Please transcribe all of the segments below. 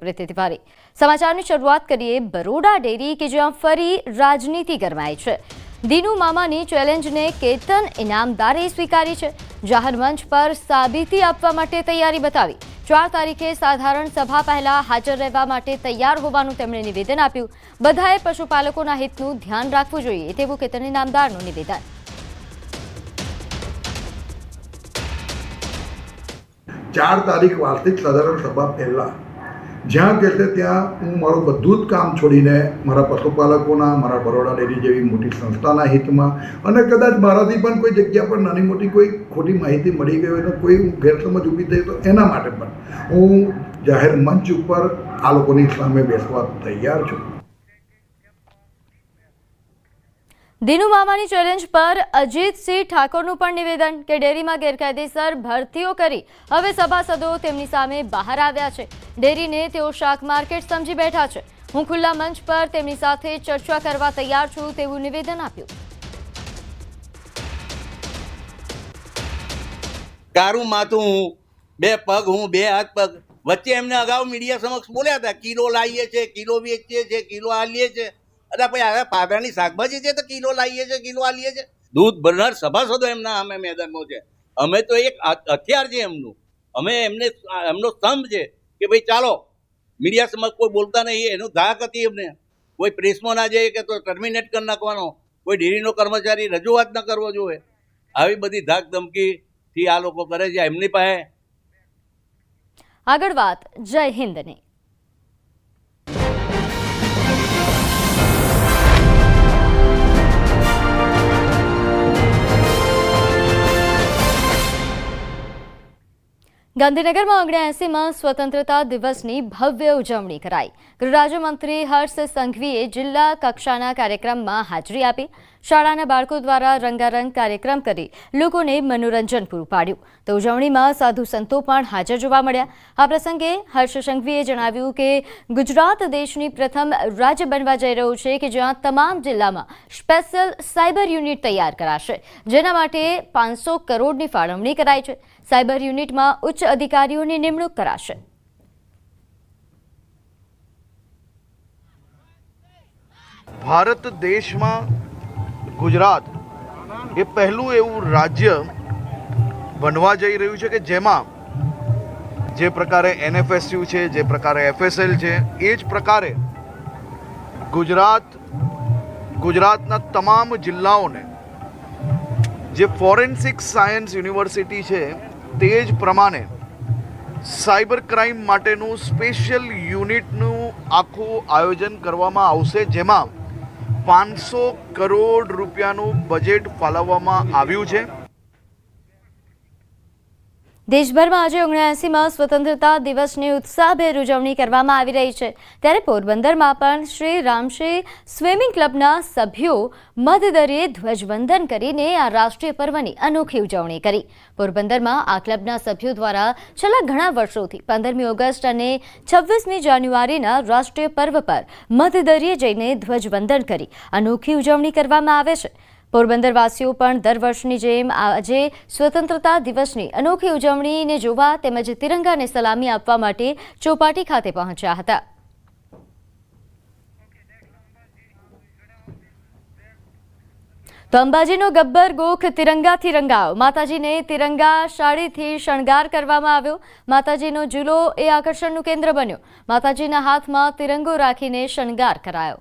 પ્રીતિ તિવારી। સમાચારની શરૂઆત કરીએ બરોડા ડેરી કે જ્યાં ફરી રાજનીતિ ગરમાઈ છે। દીનુ મામાની ચેલેન્જને કેતન ઇનામદારે સ્વીકારી છે। જાહેર મંચ પર સાબિતી આપવા માટે તૈયારી બતાવી। 4 તારીખે સાધારણ સભા પહેલા હાજર રહેવા માટે તૈયાર હોવાનું તેમણે નિવેદન આપ્યું। બધાએ પશુપાલકોના હિતનું ધ્યાન રાખવું જોઈએ તેવું કેતન ઇનામદારનું નિવેદન। 4 તારીખ વાર્ષિક સાધારણ સભા પહેલાં જ્યાં કહેશે ત્યાં હું મારું બધું જ કામ છોડીને મારા પશુપાલકોના, મારા બરોડા ડેરી જેવી મોટી સંસ્થાના હિતમાં અને કદાચ મારાથી પણ કોઈ જગ્યા પર નાની મોટી કોઈ ખોટી માહિતી મળી ગઈ હોય તો કોઈ ગેરસમજ ઊભી થઈ તો એના માટે પણ હું જાહેર મંચ ઉપર આ લોકોની સામે બેસવા તૈયાર છું। દીનુ મામાની ચેલેન્જ પર અજીતસિંહ ઠાકોરનું પણ નિવેદન કે ડેરીમાં ગેરકાયદેસર ભરતીઓ કરી હવે સભાસદો તેમની સામે બહાર આવ્યા છે। ડેરીને તેઓ શાક માર્કેટ સમજી બેઠા છે। હું ખુલ્લા મંચ પર તેમની સાથે ચર્ચા કરવા તૈયાર છું તેવું નિવેદન આપ્યું। કારું માથું હું, 2 પગ હું, 2 હાથ પગ વચ્ચે એમને અગાઉ મીડિયા સમક્ષ બોલ્યા હતા કિલો લાવીએ છે, કિલો વેચીએ છે, કિલો આલીએ છે। અરે ભાઈ હવે પાવડાની શાકભાજી છે તો કિલો લાવીએ છે, કિલો આલીએ છે। દૂધ ભરનાર સભાસદો એમના અમે મેદાનમાં છે। અમે તો એક હથિયાર છે એમનું, અમે એમનો સ્તંભ છે કે ભાઈ ચાલો મીડિયા સમક્ષ કોઈ બોલતા નહીં એનું ધાક હતી એમને। કોઈ પ્રેસમાં ના જાય કે તો ટર્મિનેટ કરી નાખવાનો, કોઈ ડેરીનો કર્મચારી રજૂઆત ન કરવો જોઈએ। આવી બધી ધાક ધમકીથી આ લોકો કરે છે એમની પાસે। આગળ વાત જય હિન્દની। ગાંધીનગરમાં 79માં સ્વતંત્રતા દિવસની ભવ્ય ઉજવણી કરાઈ। ગૃહ રાજ્યમંત્રી હર્ષ સંઘવીએ જિલ્લા કક્ષાના કાર્યક્રમમાં હાજરી આપી। શાળાના બાળકો દ્વારા રંગારંગ કાર્યક્રમ કરી લોકોને મનોરંજન પૂરું પાડ્યું તો ઉજવણીમાં સાધુ સંતો પણ હાજર જોવા મળ્યા। આ પ્રસંગે હર્ષ સંઘવીએ જણાવ્યું કે ગુજરાત દેશની પ્રથમ રાજ્ય બનવા જઈ રહ્યું છે કે જ્યાં તમામ જિલ્લામાં સ્પેશિયલ સાયબર યુનિટ તૈયાર કરાશે, જેના માટે 500 કરોડની ફાળવણી કરાઈ છે। સાયબર યુનિટમાં ઉચ્ચ અધિકારીઓની નિમણૂક કરાશે। ભારત દેશમાં ગુજરાત એ પહેલું એવું રાજ્ય બનવા જઈ રહ્યું છે કે જેમાં જે પ્રકારે NFSU છે, જે પ્રકારે FSL છે, એ જ પ્રકારે ગુજરાતના તમામ જિલ્લાઓને જે ફોરેન્સિક સાયન્સ યુનિવર્સિટી છે તે જ પ્રમાણે સાયબર ક્રાઇમ માટેનું સ્પેશિયલ યુનિટનું આખું આયોજન કરવામાં આવશે, જેમાં 500 કરોડ રૂપિયાનું બજેટ ફાળવવામાં આવ્યું છે। દેશભરમાં આજે 79માં સ્વતંત્રતા દિવસની ઉત્સાહભેર ઉજવણી કરવામાં આવી રહી છે। ત્યારે પોરબંદરમાં પણ શ્રી રામશ્રી સ્વિમિંગ ક્લબના સભ્યો મધદરિયે ધ્વજવંદન કરીને આ રાષ્ટ્રીય પર્વની અનોખી ઉજવણી કરી। પોરબંદરમાં આ ક્લબના સભ્યો દ્વારા છેલ્લા ઘણા વર્ષોથી 15મી ઓગસ્ટ અને 26મી જાન્યુઆરીના રાષ્ટ્રીય પર્વ પર મધદરિયે જઈને ધ્વજવંદન કરી અનોખી ઉજવણી કરવામાં આવે છે। પોરબંદરવાસીઓ પણ દર વર્ષની જેમ આજે સ્વતંત્રતા દિવસની અનોખી ઉજવણીને જોવા તેમજ તિરંગાને સલામી આપવા માટે ચોપાટી ખાતે પહોંચ્યા હતા। તો અંબાજીનો ગબ્બર ગોખ તિરંગાથી રંગાયો। માતાજીને તિરંગા સાડીથી શણગાર કરવામાં આવ્યો। માતાજીનો ઝૂલો એ આકર્ષણનું કેન્દ્ર બન્યો। માતાજીના હાથમાં તિરંગો રાખીને શણગાર કરાયો।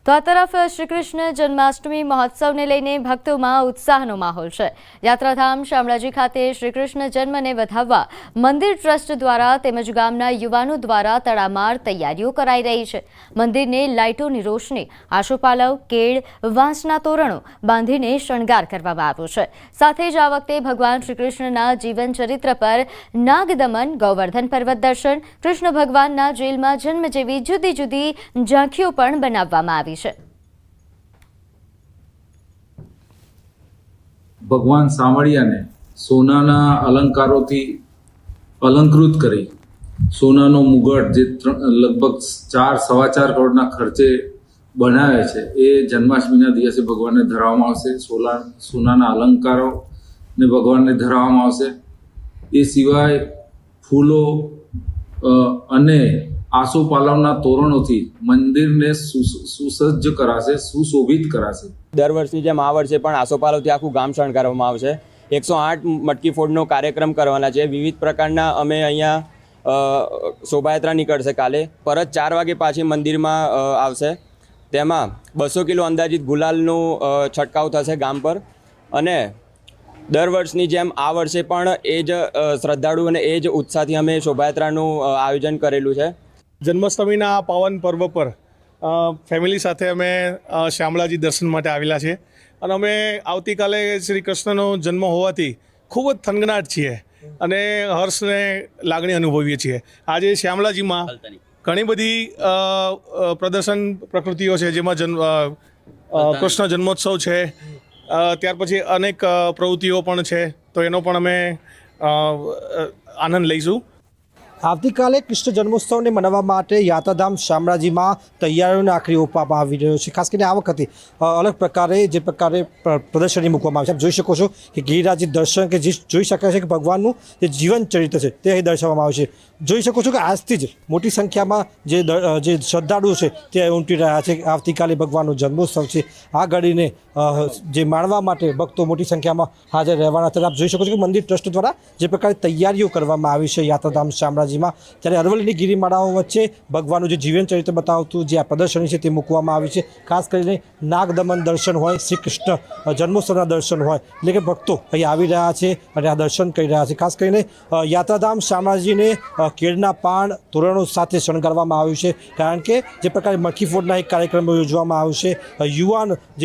તો આ તરફ શ્રી કૃષ્ણ જન્માષ્ટમી મહોત્સવને લઈને ભક્તોમાં ઉત્સાહનો માહોલ છે। યાત્રાધામ શામળાજી ખાતે શ્રી કૃષ્ણ જન્મને વધાવવા મંદિર ટ્રસ્ટ દ્વારા તેમજ ગામના યુવાનો દ્વારા તડામાર તૈયારીઓ કરાઈ રહી છે। મંદિરને લાઇટોની રોશની, આશોપાલવ, કેળ, વાંસના તોરણો બાંધીને શણગાર કરવામાં આવ્યો છે। સાથે જ આ વખતે ભગવાન શ્રી કૃષ્ણના જીવન ચરિત્ર પર નાગદમન, ગૌવર્ધન પર્વત દર્શન, કૃષ્ણ ભગવાનના જેલમાં જન્મ જેવી જુદી જુદી ઝાંખીઓ પણ બનાવવામાં આવી। ભગવાન સામળિયાને સોનાના અલંકારોથી અલંકૃત કરી સોનાનો મુગટ જે લગભગ 4-4.25 કરોડના ખર્ચે બનાવે છે એ જન્માષ્ટમીના દિવસે ભગવાનને ધરાવવામાં આવશે। સોનાના અલંકારો ને ભગવાનને ધરાવવામાં આવશે. એ સિવાય ફૂલો અને આસોપાલવના તોરણોથી મંદિરને સુસજ્જ કરાશે, સુશોભિત કરાશે. દર વર્ષની જેમ આ વર્ષે પણ આસોપાલવથી આખું ગામ શણગારવામાં આવશે. 108 મટકી ફોડનો કાર્યક્રમ કરવાના છે. વિવિધ પ્રકારના અમે અહીંયા શોભાયાત્રા નીકળશે કાલે. પરત 4 વાગે પાછી મંદિરમાં આવશે. તેમાં 200 કિલો અંદાજિત ગુલાલનું છંટકાવ થશે ગામ પર. અને દર વર્ષની જેમ આ વર્ષે પણ એ જ શ્રદ્ધાળુ અને એ જ ઉત્સાહથી અમે શોભાયાત્રાનું આયોજન કરેલું છે. જન્માષ્ટમીના આ પાવન પર્વ પર ફેમિલી સાથે અમે શામળાજી દર્શન માટે આવેલા છે અને અમે આવતીકાલે શ્રી કૃષ્ણનો જન્મ હોવાથી ખૂબ જ થનગનાટ છીએ અને હર્ષને લાગણી અનુભવીએ છીએ. આજે શામળાજીમાં ઘણી બધી પ્રદર્શન પ્રકૃતિઓ છે, જેમાં કૃષ્ણ જન્મોત્સવ છે, ત્યાર પછી અનેક પ્રવૃત્તિઓ પણ છે, તો એનો પણ અમે આનંદ લઈશું. આવતીકાલે કૃષ્ણ જન્મોત્સવને મનાવવા માટે યાત્રાધામ શામળાજીમાં તૈયારીઓને આખરી ઓપ આપવામાં આવી રહ્યો છે. ખાસ કરીને આ વખતે અલગ પ્રકારે જે પ્રકારે પ્રદર્શની મૂકવામાં આવે છે, આપ જોઈ શકો છો કે ગિરિરાજ દર્શન કે જે જોઈ શકાય છે કે ભગવાનનું જે જીવન ચરિત્ર છે તે અહીં દર્શાવવામાં આવે છે. જોઈ શકો છો કે આજથી જ મોટી સંખ્યામાં જે શ્રદ્ધાળુઓ છે તે ઉમટી રહ્યા છે. આવતીકાલે ભગવાનનો જન્મોત્સવ છે, આ ઘડીને જે માણવા માટે ભક્તો મોટી સંખ્યામાં હાજર રહેવાના છે. આપ જોઈ શકો છો કે મંદિર ટ્રસ્ટ દ્વારા જે પ્રકારે તૈયારીઓ કરવામાં આવી છે યાત્રાધામ શામળાજીમાં, ત્યારે અરવલ્લીની ગિરિમાળાઓ વચ્ચે ભગવાનનું જે જીવન ચરિત્ર બતાવતું જે આ પ્રદર્શની છે તે મૂકવામાં આવી છે. ખાસ કરીને નાગદમન દર્શન હોય, શ્રી કૃષ્ણ જન્મોત્સવના દર્શન હોય, એટલે કે ભક્તો અહીં આવી રહ્યા છે અને આ દર્શન કરી રહ્યા છે. ખાસ કરીને યાત્રાધામ શામળાજીને કેળના પાન તોરણો સાથે શણગારવામાં આવ્યું છે, કારણ કે જે પ્રકારે મટકી ફોડના એક કાર્યક્રમ યોજવામાં આવ્યો છે.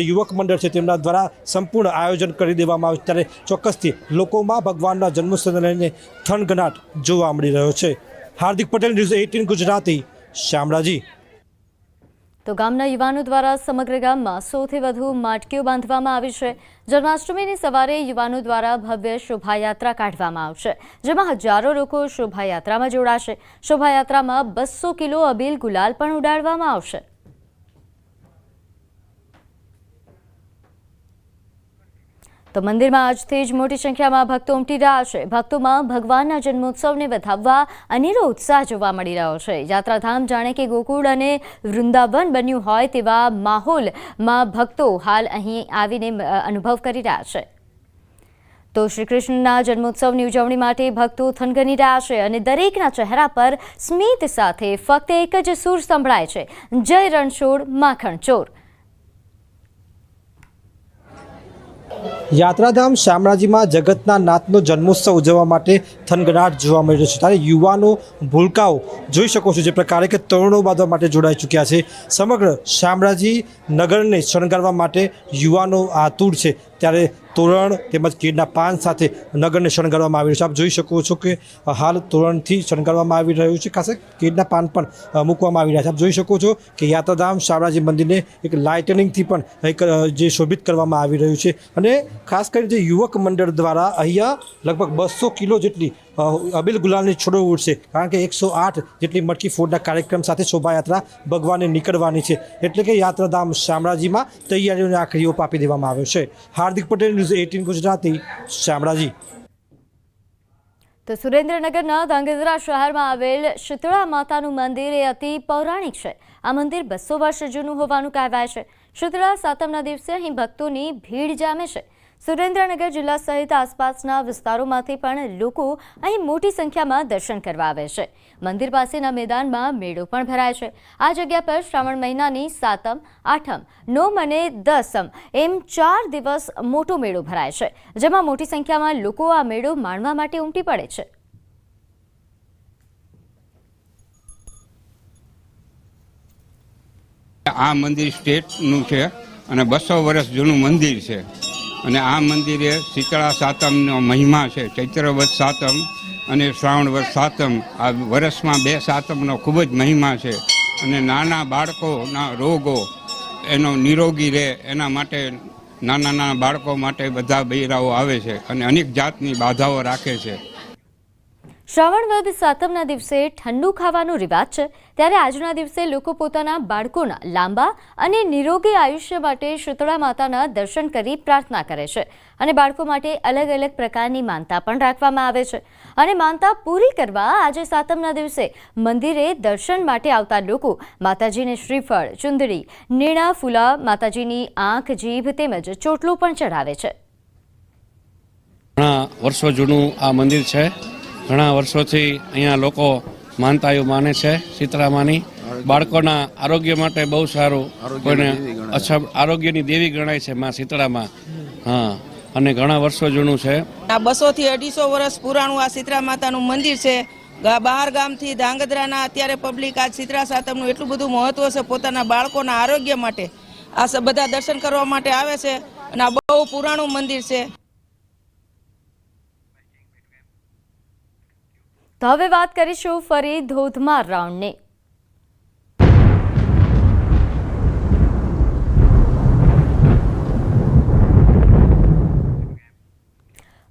યુવક મંડળ છે તેમના દ્વારા સંપૂર્ણ આયોજન કરી દેવામાં આવ્યું, ત્યારે ચોક્કસથી લોકોમાં ભગવાનના જન્મોત્સવને લઈને થનગનાટ જોવા મળી રહ્યો છે. હાર્દિક પટેલ, ન્યૂઝ 18 ગુજરાતી, શામળાજી. તો ગામના યુવાનો દ્વારા સમગ્ર ગામમાં 100થી વધુ માટકીઓ બાંધવામાં આવી છે. જન્માષ્ટમીની સવારે યુવાનો દ્વારા ભવ્ય શોભાયાત્રા કાઢવામાં આવશે, જેમાં હજારો લોકો શોભાયાત્રામાં જોડાશે. શોભાયાત્રામાં 200 કિલો અબીલ ગુલાલ પણ ઉડાડવામાં આવશે. તો મંદિરમાં આજથી જ મોટી સંખ્યામાં ભક્તો ઉમટી રહ્યા છે. ભક્તોમાં ભગવાનના જન્મોત્સવને વધાવવા અનેરો ઉત્સાહ જોવા મળી રહ્યો છે. યાત્રાધામ જાણે કે ગોકુળ અને વૃંદાવન બન્યું હોય તેવા માહોલમાં ભક્તો હાલ અહીં આવીને અનુભવ કરી રહ્યા છે. તો શ્રી કૃષ્ણના જન્મોત્સવની ઉજવણી માટે ભક્તો થનગની રહ્યા છે અને દરેકના ચહેરા પર સ્મિત સાથે ફક્ત એક જ સૂર સંભળાય છે, જય રણછોડ માખણ ચોર. યાત્રાધામ શામળાજીમાં જગતના નાથનો જન્મોત્સવ ઉજવવા માટે થનગનાટ જોવા મળી રહ્યો છે. ત્યારે યુવાનો ભૂલકાઓ જોઈ શકો છો જે પ્રકારે કે તોરણો બાંધવા માટે જોડાઈ ચૂક્યા છે. સમગ્ર શામળાજી નગરને શણગારવા માટે યુવાનો આતુર છે, ત્યારે તોરણ તેમજ કેળના પાન સાથે નગરને શણગારવામાં આવી રહ્યું છે. આપ જોઈ શકો છો કે હાલ તોરણથી શણગારવામાં આવી રહ્યું છે, ખાસ કેળના પાન પણ મૂકવામાં આવી રહ્યા છે. આપ જોઈ શકો છો કે યાત્રાધામ શામળાજી મંદિરને એક લાઇટનિંગથી પણ એક જે શોભિત કરવામાં આવી રહ્યું છે. અને ખાસ કરીને જે યુવક મંડળ દ્વારા અહીંયા લગભગ 200 કિલો જેટલી અબીલ ગુલાલની છોડો ઉડશે, કારણ કે 108 જેટલી મટકી ફોડના કાર્યક્રમ સાથે શોભાયાત્રા ભગવાનને નીકળવાની છે. એટલે કે યાત્રાધામ શામળાજીમાં તૈયારીઓને આખરી ઓપ આપી દેવામાં આવ્યો છે. હાર્દિક પટેલ, ન્યૂઝ 18 ગુજરાતી, શામળાજી. તો સુરેન્દ્રનગરના ધાંગધ્રા શહેરમાં આવેલ શીતળા માતાનું મંદિર એ અતિ પૌરાણિક છે. આ મંદિર 200 વર્ષ જૂનું હોવાનું કહેવાય છે. શીતળા સાતમના દિવસે અહીં ભક્તોની ભીડ જામે છે. સુરેન્દ્રનગર જિલ્લા સહિત આસપાસના વિસ્તારોમાંથી પણ લોકો અહીં મોટી સંખ્યામાં દર્શન કરવા આવે છે. મંદિર પાસેના મેદાનમાં મેળો પણ ભરાય છે. આ જગ્યા પર શ્રાવણ મહિનાની 7મ, 8મ, 9મ અને 10મ એમ 4 દિવસ મોટો મેળો ભરાય છે, જેમાં મોટી સંખ્યામાં લોકો આ મેળો માણવા માટે ઉમટી પડે છે. આ મંદિર સ્ટેટનું છે અને 200 વર્ષ જૂનું મંદિર છે. અને આ મંદિરે શીતળા સાતમનો મહિમા છે. ચૈત્ર વદ સાતમ અને શ્રાવણ વદ સાતમ, આ વર્ષમાં 2 સાતમનો ખૂબ જ મહિમા છે. અને નાના બાળકોના રોગો એનો નિરોગી રહે એના માટે નાના બાળકો માટે બધા બૈરાઓ આવે છે અને અનેક જાતની બાધાઓ રાખે છે. શ્રાવણ વદ સાતમના દિવસે ઠંડુ ખાવાનું રિવાજ છે, ત્યારે આજના દિવસે લોકો પોતાના બાળકોના લાંબા અને નિરોગી આયુષ્ય માટે શીતળા માતાના દર્શન કરી પ્રાર્થના કરે છે અને બાળકો માટે અલગ અલગ પ્રકારની માનતા પણ રાખવામાં આવે છે અને માનતા પૂરી કરવા આજે સાતમના દિવસે મંદિરે દર્શન માટે આવતા લોકો માતાજીને શ્રીફળ, ચુંદડી, નીણા ફૂલા, માતાજીની આંખ, જીભ તેમજ ચોટલું પણ ચઢાવે છે. ઘણા વર્ષો જૂનું આ મંદિર છે. ઘણા વર્ષોથી અહીંયા લોકો માનતાઓ માને છે શીતળામાની. બાળકોના આરોગ્ય માટે બહુ સારું, કોઈને આરોગ્યની દેવી ગણાય છે માં શીતળામાં. હા, અને ઘણા વર્ષો જૂનું છે. આ 200 થી 250 વર્ષ પુરાણું આ શીતળા માતાનું મંદિર છે. બહાર ગામથી ધાંગધ્રાના અત્યારે પબ્લિક આ શીતળા સાતમનું એટલું બધું મહત્વ છે પોતાના બાળકોના આરોગ્ય માટે. આ બધા દર્શન કરવા માટે આવે છે અને આ બહુ પુરાણું મંદિર છે. તો હવે વાત કરીશું ફરી ધોધમાર રાઉન્ડની.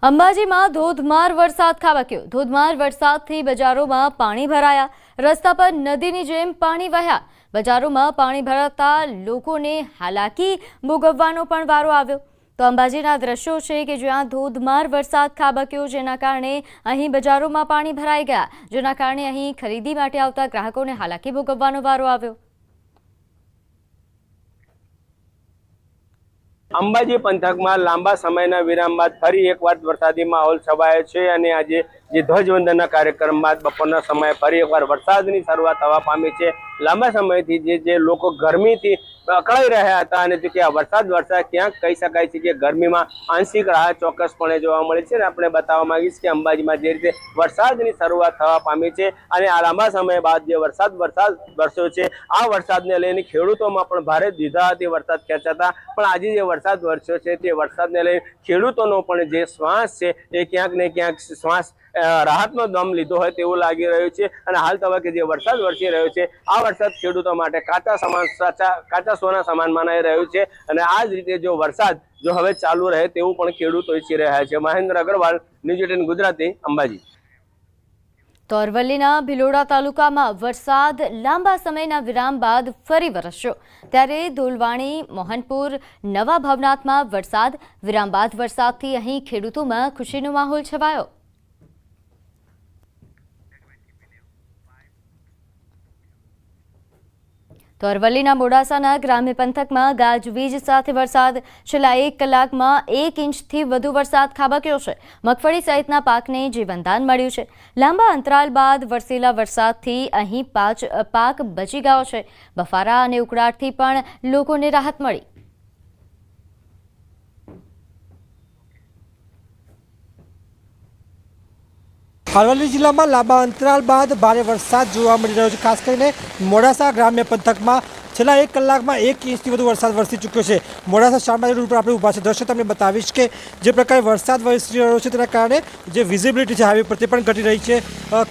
અંબાજીમાં ધોધમાર વરસાદ ખાબક્યો. ધોધમાર વરસાદથી બજારોમાં પાણી ભરાયા, રસ્તા પર નદીની જેમ પાણી વહ્યા. બજારોમાં પાણી ભરાતા લોકોને હાલાકી ભોગવવાનો પણ વારો આવ્યો. તો અંબાજીના દ્રશ્યો છે કે જ્યાં ધોધમાર વરસાદ ખાબક્યો, જેના કારણે અહીં બજારોમાં પાણી ભરાઈ ગયા, જેના કારણે અહીં ખરીદી માટે આવતા ગ્રાહકોને હાલાકી ભોગવવાનો વારો આવ્યો. અંબાજી પંથકમાં લાંબા સમયના વિરામ બાદ ફરી એકવાર વરસાદી માહોલ છવાયો છે અને આજે જે ધ્વજવંદનના કાર્યક્રમ બાદ બપોરના સમયે ફરી એકવાર વરસાદની શરૂઆત થવા પામી છે. લાંબા સમયથી જે લોકો ગરમીથી અકળાઈ રહ્યા હતા અને જો કે આ વરસાદ ક્યાંક કહી શકાય છે કે ગરમીમાં આંશિક રાહત ચોક્કસપણે જોવા મળે છે. અને આપણે બતાવવા માંગીશ કે અંબાજીમાં જે રીતે વરસાદની શરૂઆત થવા પામી છે અને આ લાંબા સમય બાદ જે વરસાદ વરસ્યો છે, આ વરસાદને લઈને ખેડૂતોમાં પણ ભારે દ્વિધાથી વરસાદ ખેંચાતા, પણ આજે જે વરસાદ વરસ્યો છે તે વરસાદને લઈને ખેડૂતોનો પણ જે શ્વાસ છે એ ક્યાંક ને ક્યાંક શ્વાસ રાહતનો દમ લીધો હોય તેવું લાગી રહ્યું છે. અને હાલ તબક્કે જે વરસાદ વરસી રહ્યો છે, આ વરસાદ ખેડૂતો માટે કાચા સોના સમાન મનાઈ રહ્યું છે. અને આ જ રીતે જો વરસાદ હવે ચાલુ રહે તેવું પણ ખેડૂતો ઈચ્છી રહ્યા છે. મહેન્દ્ર અગ્રવાલ, ન્યૂઝ 18 ગુજરાતી, અંબાજી. તો અરવલ્લીના ભિલોડા તાલુકામાં વરસાદ લાંબા સમયના વિરામ બાદ ફરી વરસ્યો, ત્યારે ધોલવાણી, મોહનપુર, નવા ભવનાથમાં વરસાદ. વિરામ બાદ વરસાદથી અહીં ખેડૂતોમાં ખુશીનો માહોલ છવાયો. તો અરવલ્લીના મોડાસાના ગ્રામ્ય પંથકમાં ગાજવીજ સાથે વરસાદ. છેલ્લા 1 કલાકમાં 1 ઇંચથી વધુ વરસાદ ખાબક્યો છે. મગફળી સહિતના પાકને જીવનદાન મળ્યું છે. લાંબા અંતરાલ બાદ વરસેલા વરસાદથી અહીં પાક બચી ગયો છે. બફારા અને ઉકળાટથી પણ લોકોને રાહત મળી. અરવલ્લી જિલ્લામાં લાંબા અંતરાલ બાદ ભારે વરસાદ જોવા મળી રહ્યો છે. ખાસ કરીને મોડાસા ગ્રામ્ય પંથકમાં છેલ્લા 1 કલાકમાં 1 ઇંચથી વધુ વરસાદ વરસી ચૂક્યો છે. મોડાસા શામળાજી રોડ પર આપણે ઊભા છે. દર્શક તમને બતાવીશ કે જે પ્રકારે વરસાદ વરસી રહ્યો છે તેના કારણે જે વિઝિબિલિટી છે હાઈવે પર તે પણ ઘટી રહી છે.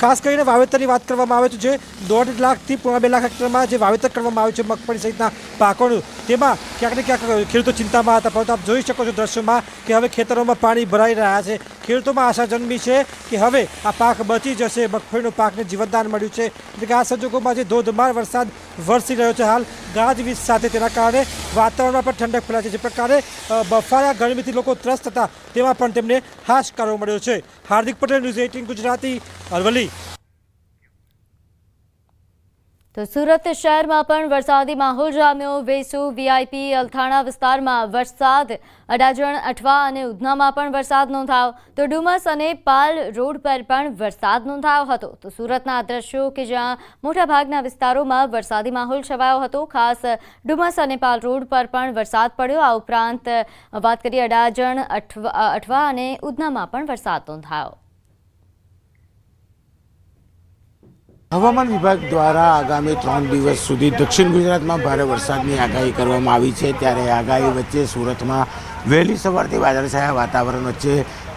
ખાસ કરીને વાવેતરની વાત કરવામાં આવે તો જે 1.5 લાખથી 2 લાખ હેક્ટરમાં જે વાવેતર કરવામાં આવ્યું છે મગફળી સહિતના પાકોનું, તેમાં ક્યાંક ને ક્યાંક ખેડૂતો ચિંતામાં હતા. પરંતુ આપ જોઈ શકો છો દ્રશ્યોમાં કે હવે ખેતરોમાં પાણી ભરાઈ રહ્યા છે. ખેડૂતોમાં આશા જન્મી છે કે હવે આ પાક બચી જશે. મગફળીનો પાકને જીવનદાન મળ્યું છે. એટલે કે આ સંજોગોમાં જે ધોધમાર વરસાદ વરસી રહ્યો છે હાલ ગાજવીજ સાથે, તેના કારણે વાતાવરણમાં પણ ઠંડક ફેલાય છે. જે પ્રકારે બફારા ગરમીથી લોકો ત્રસ્ત હતા તેમાં પણ તેમને હાશકારો મળ્યો છે. હાર્દિક પટેલ, ન્યૂઝ 18 ગુજરાતી, અરવલ્લી. તો સુરત શહેરમાં પણ વરસાદી માહોલ જામ્યો. વેસુ, વીઆઈપી, અલથાણા વિસ્તારમાં વરસાદ. અડાજણ, અઠવા અને ઉધનામાં પણ વરસાદ નોંધાયો. તો ડુમસ અને પાલ રોડ પર પણ વરસાદ નોંધાયો હતો. તો સુરતના દ્રશ્યો કે જ્યાં મોટાભાગના વિસ્તારોમાં વરસાદી માહોલ છવાયો હતો. ખાસ ડુમસ અને પાલ રોડ પર પણ વરસાદ પડ્યો. આ ઉપરાંત વાત કરીએ અડાજણ, અઠવા અને ઉધનામાં પણ વરસાદ નોંધાયો. હવામાન વિભાગ દ્વારા આગામી 3 દિવસ સુધી દક્ષિણ ગુજરાતમાં ભારે વરસાદની આગાહી કરવામાં આવી છે. ત્યારે આગાહી વચ્ચે સુરતમાં વહેલી સવારથી વાદળછાયા વાતાવરણ વચ્ચે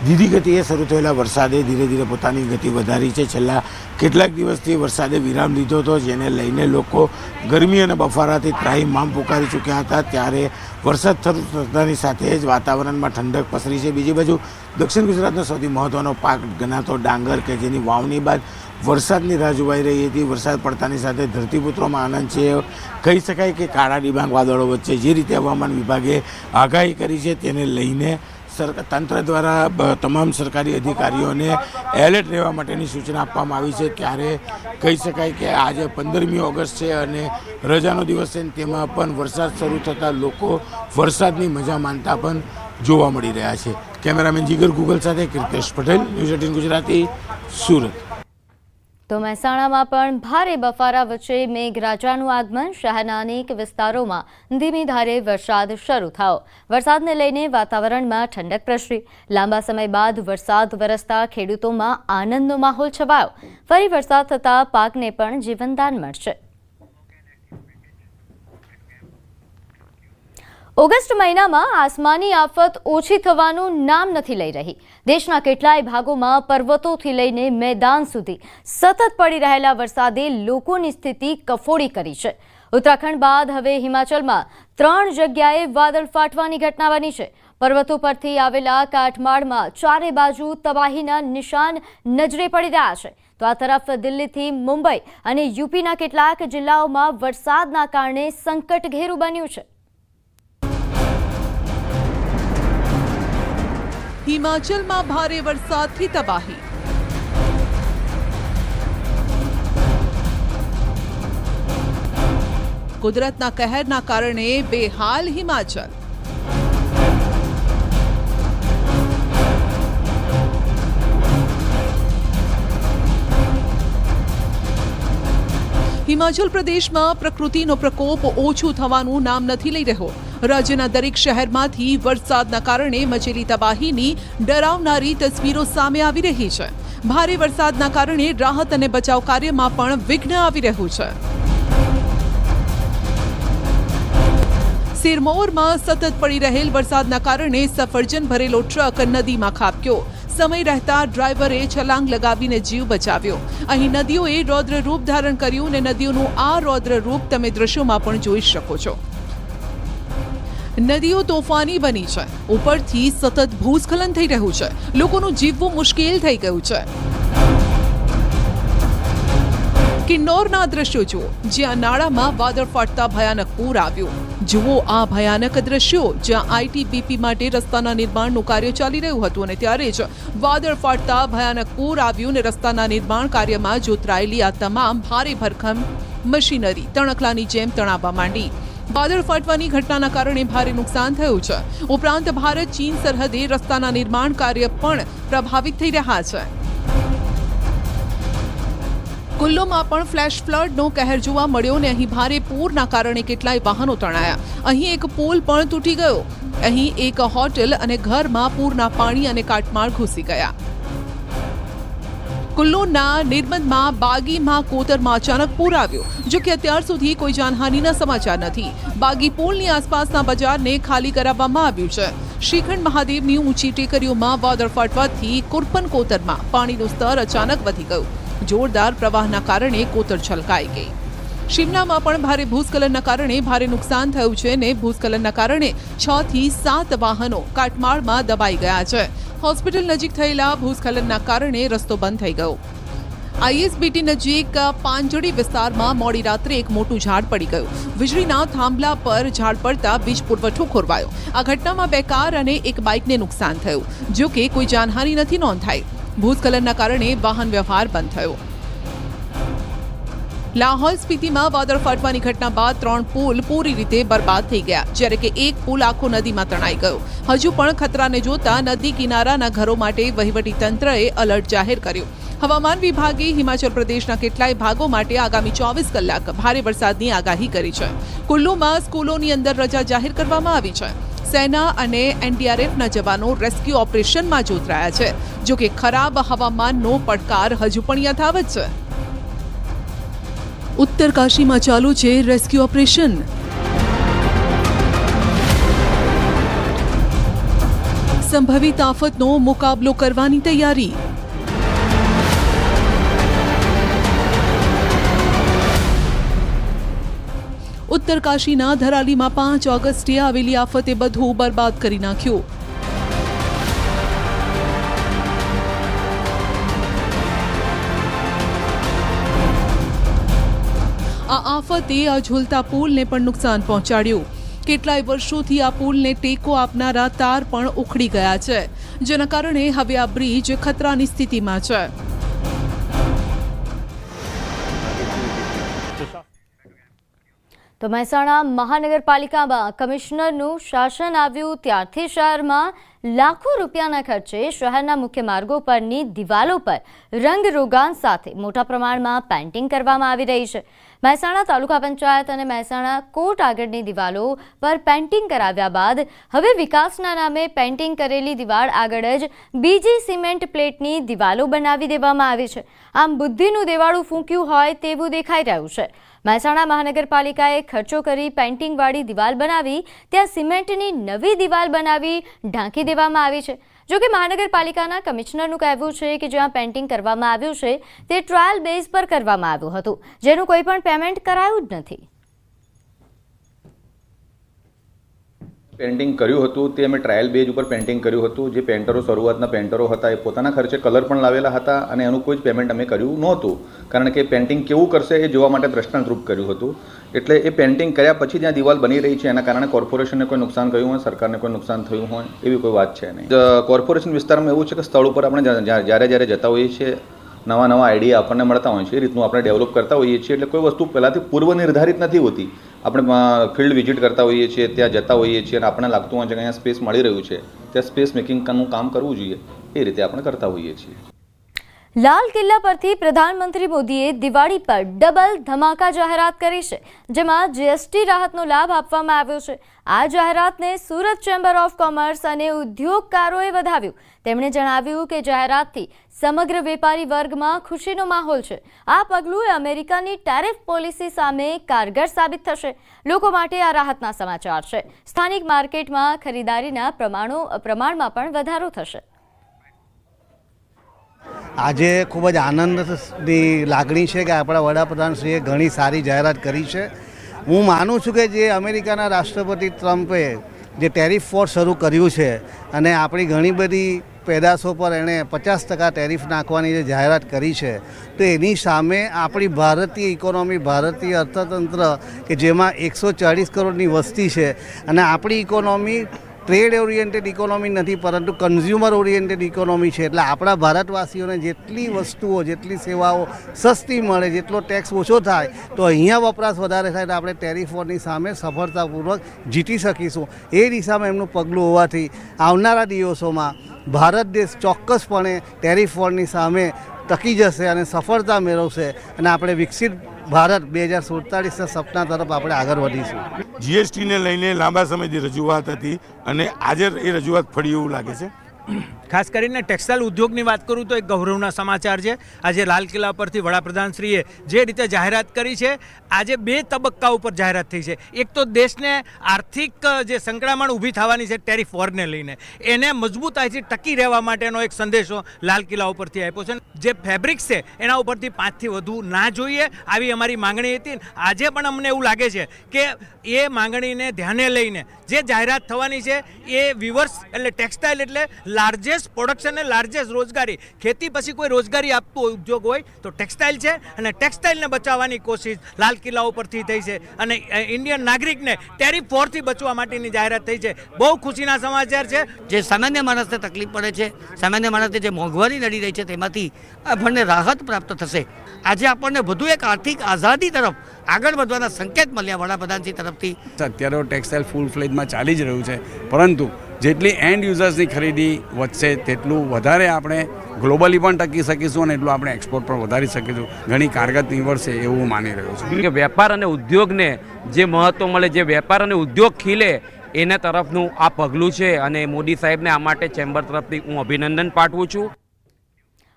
ધીરી ગતિએ શરૂ થયેલા વરસાદે ધીરે ધીરે પોતાની ગતિ વધારી છે. છેલ્લા કેટલાક દિવસથી વરસાદે વિરામ લીધો હતો, જેને લઈને લોકો ગરમી અને બફારાથી ત્રાહિમામ પુકારી ચૂક્યા હતા. ત્યારે વરસાદ શરૂ થતાની સાથે જ વાતાવરણમાં ઠંડક પસરી છે. બીજી બાજુ દક્ષિણ ગુજરાતનો સૌથી મહત્ત્વનો પાક ગણાતો ડાંગર, કે જેની વાવણી બાદ વરસાદની રાહ જોવાઈ રહી હતી, વરસાદ પડતાની સાથે ધરતીપુત્રોમાં આનંદ છે. કહી શકાય કે કાળા ડિબાંગ વાદળો વચ્ચે જે રીતે હવામાન વિભાગે આગાહી કરી છે તેને લઈને તંત્ર દ્વારા તમામ સરકારી અધિકારીઓને એલર્ટ રહેવા માટેની સૂચના આપવામાં આવી છે. ત્યારે કહી શકાય કે આજે 15મી ઓગસ્ટ છે અને રજાનો દિવસ છે, તેમાં પણ વરસાદ શરૂ થતાં લોકો વરસાદની મજા માનતા પણ જોવા મળી રહ્યા છે. કેમેરામેન જીગર ગૂગલ સાથે કીર્તેશ પટેલ, ન્યૂઝ 18 ગુજરાતી, સુરત. તો મહેસાણામાં પણ ભારે બફારા વચ્ચે મેઘરાજાનું આગમન. શહેરના અનેક વિસ્તારોમાં ધીમી ધારે વરસાદ શરૂ થયો. વરસાદને લઈને વાતાવરણમાં ઠંડક પ્રસરી. લાંબા સમય બાદ વરસાદ વરસતા ખેડૂતોમાં આનંદનો માહોલ છવાયો. ફરી વરસાદ થતાં પાકને પણ જીવનદાન મળશે. ઓગસ્ટ મહિનામાં આસમાની આફત ઓછી થવાનું નામ નથી લઈ રહી. દેશના કેટલાય ભાગોમાં પર્વતોથી લઈને મેદાન સુધી સતત પડી રહેલા વરસાદે લોકોની સ્થિતિ કફોડી કરી છે. ઉત્તરાખંડ બાદ હવે હિમાચલમાં 3 જગ્યાએ વાદળ ફાટવાની ઘટના બની છે. પર્વતો પરથી આવેલા કાટમાળમાં ચારે બાજુ તબાહીના નિશાન નજરે પડી રહ્યા છે. તો આ તરફ દિલ્હીથી મુંબઈ અને યુપીના કેટલાક જિલ્લાઓમાં વરસાદના કારણે સંકટ ઘેરું બન્યું છે. હિમાચલમાં ભારે વરસાદથી તબાહી. કુદરતના કહેરના કારણે બેહાલ હિમાચલ. હિમાચલ પ્રદેશમાં પ્રકૃતિનો પ્રકોપ ઓછું થવાનું નામ નથી લઈ રહ્યો. રાજ્યના દરેક શહેરમાંથી વરસાદના કારણે મચેલી તબાહીની ડરાવનારી તસવીરો સામે આવી રહી છે. ભારે વરસાદના કારણે રાહત અને બચાવ કાર્યમાં પણ વિઘ્ન આવી રહ્યું છે. સિરમૌરમાં સતત પડી રહેલ વરસાદના કારણે સફરજન ભરેલો ટ્રક નદીમાં ખાબક્યો. સમય રહેતા ડ્રાઈવરે છલાંગ લગાવીને જીવ બચાવ્યો. અહીં નદીઓએ રૌદ્ર રૂપ ધારણ કર્યું અને નદીઓનું આ રૌદ્ર રૂપ તમે દ્રશ્યોમાં પણ જોઈ શકો છો. નદીઓ તોફાની બની છે. ઉપરથી સતત ભૂસ્ખલન થઈ રહ્યું છે. લોકોનું જીવવું મુશ્કેલ થઈ ગયું છે. કિન્નૌરના દ્રશ્યો જુઓ, જ્યાં નાળામાં વાદળ ફાટતા ભયાનક પૂર આવ્યું. જુઓ આ ભયાનક દ્રશ્યો, જ્યાં આઈટીબીપી માટે રસ્તાના નિર્માણનું કાર્ય ચાલી રહ્યું હતું અને ત્યારે જ વાદળ ફાટતા ભયાનક પૂર આવ્યું અને રસ્તાના નિર્માણ કાર્યમાં જોતરાયેલી આ તમામ ભારે ભરખમ મશીનરી તણખલાની જેમ તણાવવા માંડી. વાદળ ફાટવાની ઘટનાના કારણે ભારે નુકસાન થયું છે. ઉપરાંત ભારત ચીન સરહદે રસ્તાના નિર્માણ કાર્ય પણ પ્રભાવિત થઈ રહ્યા છે. કુલ્લુમાં પણ ફ્લેશ ફ્લડનો કહેર જોવા મળ્યો અને અહીં ભારે પૂરના કારણે કેટલાય વાહનો તણાયા. અહીં એક પુલ પણ તૂટી ગયો. અહીં એક હોટેલ અને ઘરમાં પૂરના પાણી અને કાટમાળ ઘૂસી ગયા. કુલ્લુના નિર્મદમાં બાગીમાં કોતરમાં અચાનક પૂર આવ્યો. જો કે અત્યાર સુધી કોઈ જાનહાનિના સમાચાર નથી. બાગી પુલની આસપાસના બજારને ખાલી કરાવવામાં આવ્યું છે. શ્રીખંડ મહાદેવની ઊંચી ટેકરીઓમાં વાદળ ફાટવાથી કુરપન કોતરમાં પાણીનું સ્તર અચાનક વધી ગયું. જોરદાર પ્રવાહના કારણે કોતર છલકાઈ ગઈ. શિમલામાં પણ ભારે ભૂસ્ખલનના કારણે ભારે નુકસાન થયું છે અને ભૂસ્ખલનના કારણે 6 થી 7 વાહનો કાટમાળમાં દબાઈ ગયા છે. હોસ્પિટલ નજીક થયેલા ભૂસ્ખલનના કારણે રસ્તો બંધ થઈ ગયો. આઈએસબીટી નજીક પાંજડી વિસ્તારમાં મોડી રાત્રે એક મોટું ઝાડ પડી ગયું. વીજળીના થાંભલા પર ઝાડ પડતા વીજ પુરવઠો ખોરવાયો. આ ઘટનામાં 2 કાર અને એક બાઇકને નુકસાન થયું. જો કે કોઈ જાનહાનિ નથી નોંધાઈ. ભૂસ્ખલનના કારણે વાહન વ્યવહાર બંધ થયો. લાહોલ સ્પીતિમાં વાદળ ફાટવાની ઘટના બાદ 3 પુલ પૂરી રીતે બરબાદ થઈ ગયા, જ્યારે કે એક પુલ આખો નદીમાં તણાઈ ગયો. હજુ પણ ખતરાને જોતા નદી કિનારાના ઘરો માટે વહીવટીતંત્રએ એલર્ટ જાહેર કર્યું. હવામાન વિભાગે હિમાચલ પ્રદેશના કેટલાય ભાગો માટે આગામી 24 કલાક ભારે વરસાદની આગાહી કરી છે. કુલ્લુમાં સ્કૂલોની અંદર રજા જાહેર કરવામાં આવી છે. સેના અને એનડીઆરએફના જવાનો રેસ્ક્યુ ઓપરેશનમાં જોતરાયા છે. જો કે ખરાબ હવામાનનો પડકાર હજુ પણ યથાવત છે. ઉત્તરકાશીમાં ચાલુ છે રેસ્ક્યુ ઓપરેશન. સંભવિત આફતનો મુકાબલો કરવાની તૈયારી. ઉત્તરકાશીના ધરાલીમાં 5 ઓગસ્ટે આવેલી આફતે બધું બરબાદ કરી નાખ્યું. આ આફતે આ ઝૂલતા પુલને પણ નુકસાન પહોંચાડ્યું. કેટલાય વર્ષોથી આ પુલને ટેકો આપનારા તાર પણ ઉખડી ગયા છે, જેના કારણે હવે આ બ્રિજ ખતરાની સ્થિતિમાં છે. તો મહેસાણા મહાનગરપાલિકામાં કમિશનરનું શાસન આવ્યું ત્યારથી શહેરમાં લાખો રૂપિયાના ખર્ચે શહેરના મુખ્ય માર્ગો પરની દિવાલો પર રંગરોગાન સાથે મોટા પ્રમાણમાં પેઇન્ટિંગ કરવામાં આવી રહી છે. મહેસાણા તાલુકા પંચાયત અને મહેસાણા કોર્ટ આગળની દિવાલો પર પેઇન્ટિંગ કરાવ્યા બાદ હવે વિકાસના નામે પેઇન્ટિંગ કરેલી દિવાલ આગળ જ બીજી સિમેન્ટ પ્લેટની દિવાલો બનાવી દેવામાં આવી છે. આમ બુદ્ધિનું દેવાળું ફૂંક્યું હોય તેવું દેખાઈ રહ્યું છે. મહેસાણા મહાનગરપાલિકાએ ખર્ચો કરી પેઇન્ટિંગવાળી દિવાલ બનાવી ત્યાં સિમેન્ટની નવી દિવાલ બનાવી ઢાંકી દેવામાં આવી છે. જો કે મહાનગરપાલિકાના કમિશનરનું કહેવું છે કે જ્યાં પેઇન્ટિંગ કરવામાં આવ્યું છે તે ટ્રાયલ બેઝ પર કરવામાં આવ્યું હતું, જેનું કોઈ પણ પેમેન્ટ કરાયું જ નથી. પેઇન્ટિંગ કર્યું હતું તે અમે ટ્રાયલ બેઝ ઉપર પેઇન્ટિંગ કર્યું હતું. જે પેન્ટરો શરૂઆતના પેન્ટરો હતા એ પોતાના ખર્ચે કલર પણ લાવેલા હતા અને એનું કોઈ જ પેમેન્ટ અમે કર્યું નહોતું, કારણ કે પેઇન્ટિંગ કેવું કરશે એ જોવા માટે દ્રષ્ટાંતરૂપ કર્યું હતું. એટલે એ પેઇન્ટિંગ કર્યા પછી જ્યાં દિવાલ બની રહી છે એના કારણે કોર્પોરેશનને કોઈ નુકસાન થયું હોય, સરકારને કોઈ નુકસાન થયું હોય એવી કોઈ વાત છે નહીં. કોર્પોરેશન વિસ્તારમાં એવું છે કે સ્થળ ઉપર આપણે જ્યારે જતા હોઈએ છીએ નવા આઈડિયા આપણને મળતા હોય છે, એ રીતનું આપણે ડેવલપ કરતા હોઈએ છીએ. એટલે કોઈ વસ્તુ પહેલાંથી પૂર્વ નિર્ધારિત નથી હોતી. આપણે ફિલ્ડ વિઝિટ કરતા હોઈએ છીએ, ત્યાં જતા હોઈએ છીએ અને આપણને લાગતું હોય છે કે અહીંયા સ્પેસ મળી રહ્યું છે, ત્યાં સ્પેસ મેકિંગનું કામ કરવું જોઈએ. એ રીતે આપણે કરતા હોઈએ છીએ. લાલ કિલ્લા પરથી પ્રધાનમંત્રી મોદીએ દિવાળી પર ડબલ ધમાકા જાહેરાત કરી છે, જેમાં જીએસટી રાહતનો લાભ આપવામાં આવ્યો છે. આ જાહેરાતને સુરત ચેમ્બર ઓફ કોમર્સ અને ઉદ્યોગકારોએ વધાવ્યું. તેમણે જણાવ્યું કે જાહેરાતથી સમગ્ર વેપારી વર્ગમાં ખુશીનો માહોલ છે. આ પગલું અમેરિકાની ટેરિફ પોલિસી સામે કારગર સાબિત થશે. લોકો માટે આ રાહતના સમાચાર છે. સ્થાનિક માર્કેટમાં ખરીદારીના પ્રમાણમાં પણ વધારો થશે. આજે ખૂબ જ આનંદની લાગણી છે કે આપણા વડાપ્રધાનશ્રીએ ઘણી સારી જાહેરાત કરી છે. હું માનું છું કે જે અમેરિકાના રાષ્ટ્રપતિ ટ્રમ્પે જે ટેરિફ વોર શરૂ કર્યું છે અને આપણી ઘણી બધી પેદાશો પર એણે 50% ટેરિફ નાખવાની જે જાહેરાત કરી છે, તો એની સામે આપણી ભારતીય ઇકોનોમી, ભારતીય અર્થતંત્ર કે જેમાં 140 કરોડની વસ્તી છે અને આપણી ઇકોનોમી ટ્રેડ ઓરિએન્ટેડ ઇકોનોમી નથી પરંતુ કન્ઝ્યુમર ઓરિએન્ટેડ ઇકોનોમી છે. એટલે આપણા ભારતવાસીઓને જેટલી વસ્તુઓ, જેટલી સેવાઓ સસ્તી મળે, જેટલો ટેક્સ ઓછો થાય તો અહીંયા વપરાશ વધારે થાય તો આપણે ટેરિફ વોરની સામે સફળતાપૂર્વક જીતી શકીશું. એ દિશામાં એમનું પગલું હોવાથી આવનારા દિવસોમાં ભારત દેશ ચોક્કસપણે ટેરિફ વોરની સામે ટકી જશે અને સફળતા મેળવશે અને આપણે વિકસિત ભારત 2047ના સપના તરફ આપણે આગળ વધીશું. જીએસટીને લઈને લાંબા સમયથી રજૂઆત હતી અને આજે એ રજૂઆત ફળી એવું લાગે છે. ખાસ કરીને ટેક્સટાઇલ ઉદ્યોગની વાત કરું તો એક ગૌરવના સમાચાર છે. આજે લાલ કિલ્લા પરથી વડાપ્રધાનશ્રીએ જે રીતે જાહેરાત કરી છે, આજે 2 તબક્કા ઉપર જાહેરાત થઈ છે. એક તો દેશને આર્થિક જે સંકળામણ ઊભી થવાની છે ટેરિફ વોરને લઈને, એને મજબૂતાઈથી ટકી રહેવા માટેનો એક સંદેશો લાલ કિલ્લા ઉપરથી આપ્યો છે. જે ફેબ્રિક્સ છે એના ઉપરથી 5થી વધુ ના જોઈએ આવી અમારી માંગણી હતી. આજે પણ અમને એવું લાગે છે કે એ માંગણીને ધ્યાને લઈને જે જાહેરાત થવાની છે એ વિવર્સ એટલે ટેક્સટાઇલ એટલે લાર્જેસ્ટ પ્રોડક્શન અને લાર્જેસ્ટ રોજગારી, ખેતી પછી કોઈ રોજગારી આપતું ઉદ્યોગ હોય તો ટેક્સટાઇલ છે અને ટેક્સટાઇલને બચાવવાની કોશિશ લાલ કિલ્લા ઉપરથી થઈ છે અને ઇન્ડિયન નાગરિકને ટેરિફ વોરથી બચવા માટેની જાહેરાત થઈ છે. બહુ ખુશીના સમાચાર છે. જે સામાન્ય માણસને તકલીફ પડે છે, સામાન્ય માણસને જે મોંઘવારી નડી રહી છે તેમાંથી આપણને રાહત પ્રાપ્ત થશે. આજે આપણને વધુ એક આર્થિક આઝાદી તરફ આગળ વધવાના સંકેત મળ્યા વડાપ્રધાનશ્રી તરફથી. અત્યારે ટેક્સટાઇલ ફૂલ ફ્લેજમાં ચાલી જ રહ્યું છે, પરંતુ જેટલી એન્ડ યુઝર્સની ખરીદી વધશે તેટલું વધારે આપણે ગ્લોબલી પણ ટકી શકીશું અને એટલું આપણે એક્સપોર્ટ પણ વધારી શકીશું. ઘણી કારગત નીવડશે એવું માની રહ્યો છું કે વેપાર અને ઉદ્યોગને જે મહત્વ મળે, જે વેપાર અને ઉદ્યોગ ખીલે એના તરફનું આ પગલું છે અને મોદી સાહેબને આ માટે ચેમ્બર તરફથી હું અભિનંદન પાઠવું છું.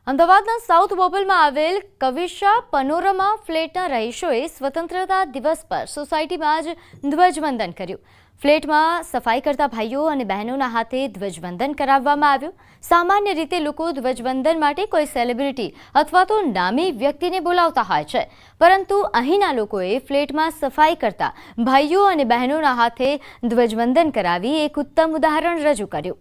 અમદાવાદના સાઉથ બોપલમાં આવેલ કવિશા પનોરમા ફ્લેટના રહીશોએ સ્વતંત્રતા દિવસ પર સોસાયટીમાં જ ધ્વજવંદન કર્યું. ફ્લેટમાં સફાઈ કરતા ભાઈઓ અને બહેનોના હાથે ધ્વજવંદન કરાવવામાં આવ્યું. સામાન્ય રીતે લોકો ધ્વજવંદન માટે કોઈ સેલિબ્રિટી અથવા તો નામી વ્યક્તિને બોલાવતા હોય છે, પરંતુ અહીંના લોકોએ ફ્લેટમાં સફાઈ કરતા ભાઈઓ અને બહેનોના હાથે ધ્વજવંદન કરાવી એક ઉત્તમ ઉદાહરણ રજૂ કર્યું.